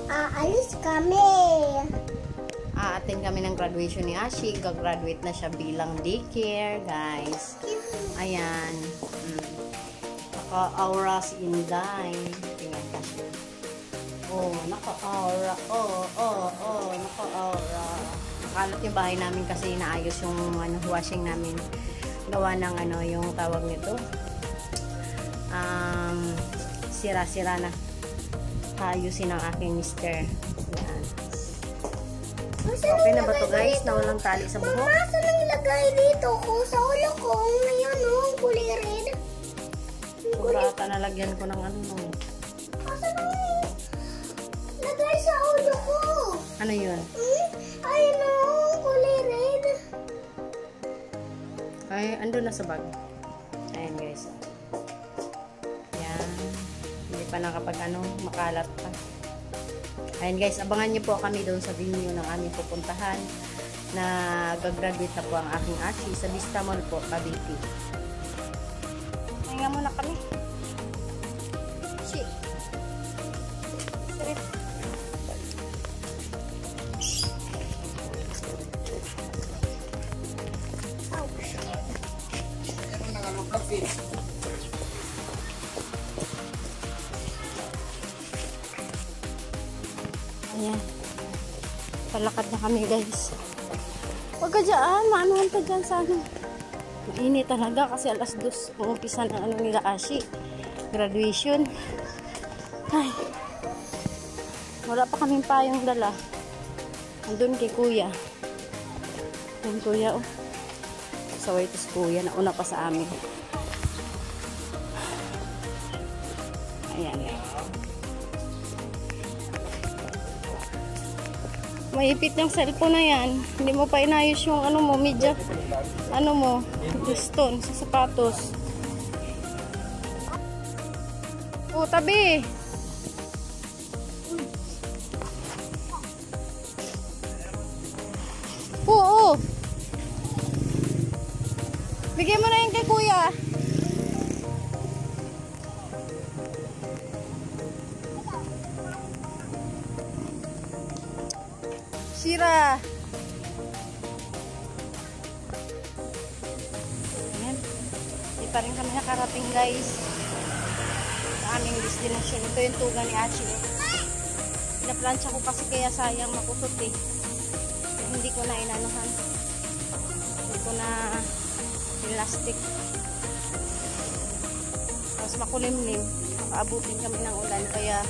Aalis kami. Aatin kami ng graduation ni Ashi. Gagraduate na siya bilang daycare, guys. Ayan. Naka-aura si Inday. Tingnan ka siya. Oh, naka-aura. Naka-aura. Nakalat yung bahay namin kasi inaayos yung washing namin. Gawa ng yung tawag nito. Sira-sira na. Ayusin ng aking mister. Ayan. Okay na ba to, guys? Na walang tali sa buhok? Mama, saan ang ilagay dito ko? Sa ulo ko. Ngayon, kulay red. Kurata na lagyan ko ng no. Saan ang ilagay sa ulo ko? Ano yun? Ayun, kulay red. Ay, ando na sa bag. Ayan, guys. Ayan. Hindi pa nakapag makalat pa. Ayan, guys, abangan niyo po kami doon sa venue ng aming pupuntahan na gagraduate na po ang aking Ashi sa Vista Mall po, Cavite. Hinga muna kami. Shi. Sarap. Ayan. Palakad na kami, guys. Huwag ka dyan. Maanuhan ka dyan sa mainit talaga kasi alas 2 umpisa ng nila Ashi. Graduation. Ay. Wala pa kaming payong dala. Andun kay kuya. Andun kuya, Saway ito si kuya. Nauna pa sa amin. Ayan, yan. Maipit yung cellphone na yan. Hindi mo pa inayos yung media. Stone sa sapatos. Tabi. Oo. Bigyan mo na yun kay kuya. Sira. Ayan. Hindi pa rin kami nakarating, guys. Sa aming destination. Ito yung tuga ni Achi. Pinaplansya ko kasi kaya sayang makusot Hindi ko na inanuhan. Hindi ko na plastic. Tapos makulimlim. Makaabutin kami ng ulan. Kaya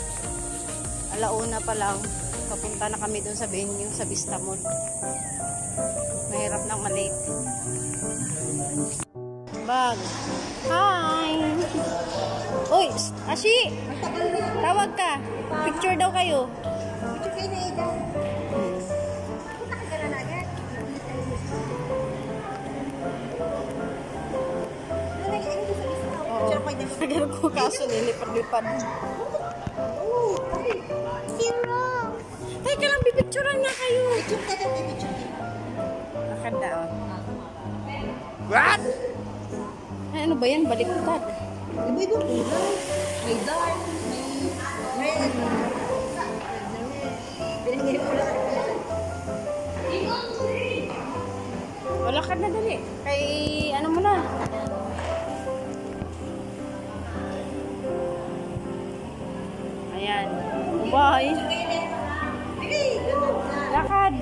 alauna pa lang. Papunta na kami dun sa venue, sa Vista Mall. Mahirap nang malate. Bag. Hi! Uy! Ashi! Tawag ka. Picture daw kayo. Picture kayo na Ida. Punta ka na agad. Oo. Agar ko kaso nilipad-lipad. Teka lang, bipicturean nga kayo. Picture ka daw, picture. Nakanda, What? Ay, ano ba yan? Baliktad. Iba yung kulay. May dark, may red. Binigay ko lang. Wala ka na dali. Kay ano mo na. Ayan. Bye. Lakad.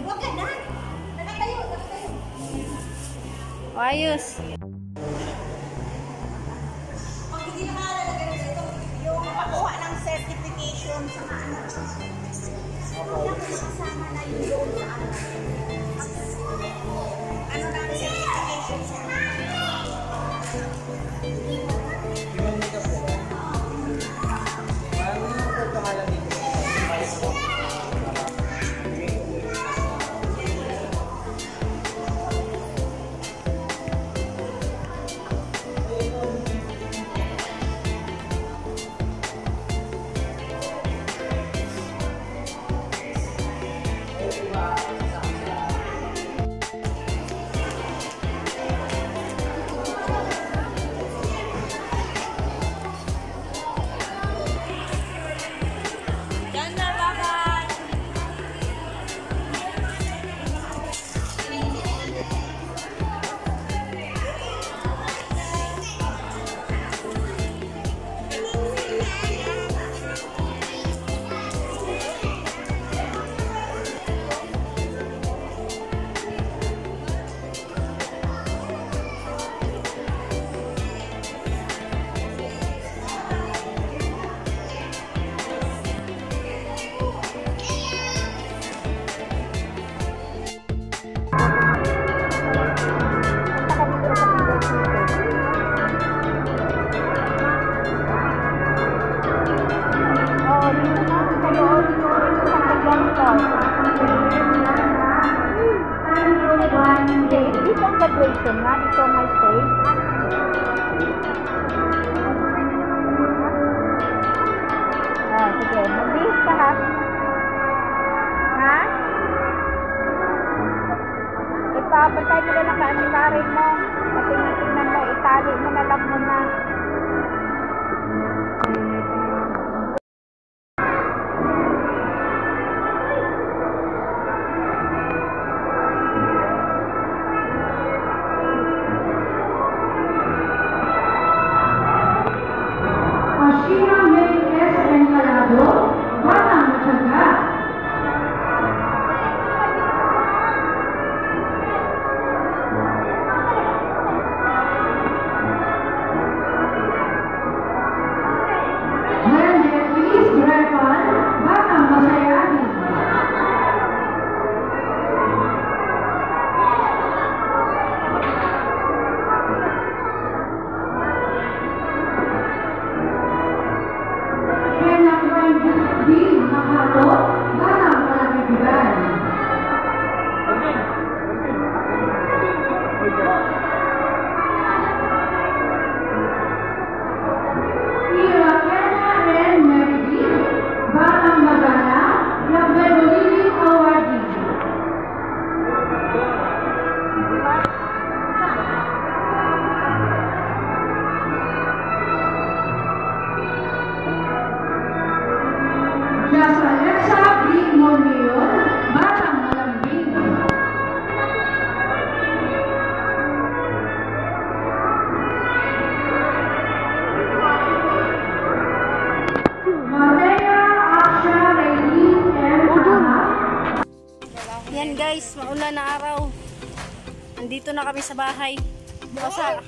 Ayos. Pag hindi na malalagay na ito, yung pakuha ng certification sa kasama na yung doon sa ano na certification sa graduation nga dito may stage. Ah, sige. Magbihis ka ha. Ha? Ipapatay mo na lang ka-anikarin mo. Tingnan mo, itali mo na lang muna. Ashina May S. Encalado, Batang Matyaga. Wendy Grefal, Batang Masayani. Di Makato, Batang Malagitigan. Irakena Ren Meridi, Batang Magana, Labedolili Awardee. Jasa Alexa B. Moneo, Batang Malambing. Matea Aksha Raylene M. Taha. Yan guys, maulan na araw. Nandito na kami sa bahay. O sa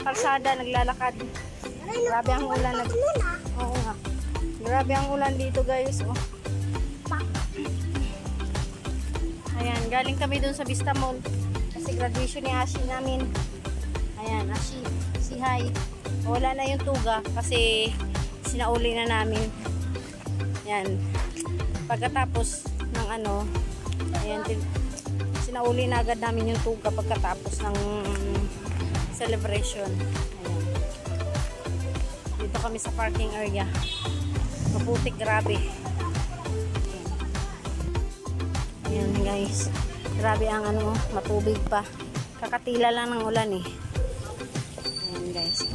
kalsada, naglalakad. Grabe ang ulan. Oo nga. Grabe ang ulan dito guys. Oh. Ayan, galing kami dun sa Vista Mall. Kasi graduation ni Ashi namin. Ayan, Ashi, si hi. Wala na yung tuga kasi sinauli na namin. Ayan. Pagkatapos ng ano, ayan, sinauli na agad namin yung tuga pagkatapos ng celebration. Ayan. Dito kami sa parking area. Maputik, grabe. Ayan guys. Grabe ang ano, matubig pa. Kakatila lang ng ulan eh. Ayan guys.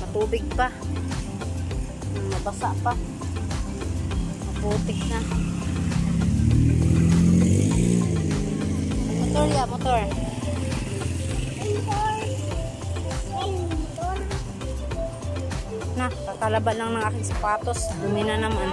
Matubig pa. Mabasa pa. Maputik na. Motor ya, motor. Na, kakalaban lang ng aking sapatos. Dumi na naman.